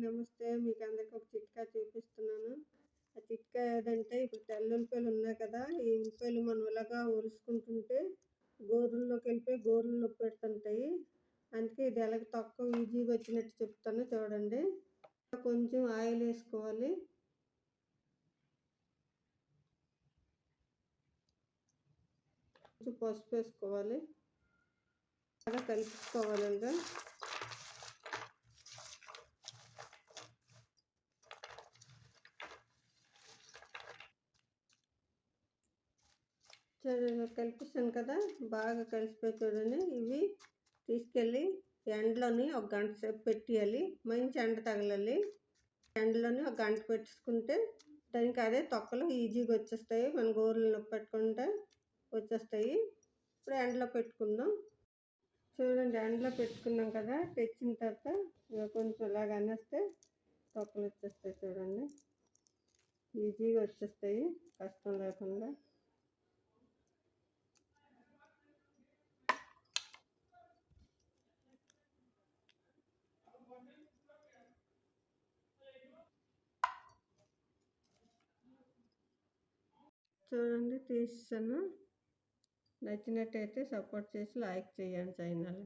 నమస్తే. మీకు అందరికి ఒక చిట్కా చూపిస్తున్నాను. ఆ చిట్కా ఏదంటే ఇప్పుడు తెల్ల ఉల్లిపాయలు ఉన్నాయి కదా! ఈ ఉల్లిపాయలు మనం ఇలాగా ఒలుసుకుంటుంటే గోరుల్లోకి వెళ్ళిపోయి గోరులు నొప్పి పెడుతుంటాయి. అందుకే ఇది ఎలాగ తక్కువ ఈజీగా వచ్చినట్టు చెప్తాను చూడండి. కొంచెం ఆయిల్ వేసుకోవాలి. కొంచెం పసుపు వేసుకోవాలి. బాగా కలుపుకోవాలి. ఇంకా చూడండి కలిపిస్తాను కదా, బాగా కలిసిపోయి చూడండి. ఇవి తీసుకెళ్ళి ఎండలోని ఒక గంట సేపు పెట్టేయాలి. మంచి ఎండ తగలాలి. ఎండలోని ఒక గంట పెట్టుకుంటే దానికి అదే తొక్కలు ఈజీగా వచ్చేస్తాయి. మన గోర్లు నొప్పి పెట్టుకుంటే వచ్చేస్తాయి. ఇప్పుడు ఎండలో పెట్టుకుందాం. చూడండి ఎండలో పెట్టుకున్నాం కదా, తెచ్చిన తర్వాత కొంచెం ఇలాగ అనేస్తే తొక్కలు వచ్చేస్తాయి. చూడండి ఈజీగా వచ్చేస్తాయి కష్టం లేకుండా. చూడండి తీసాను. నచ్చినట్టయితే సపోర్ట్ చేసి లైక్ చేయండి ఛానల్.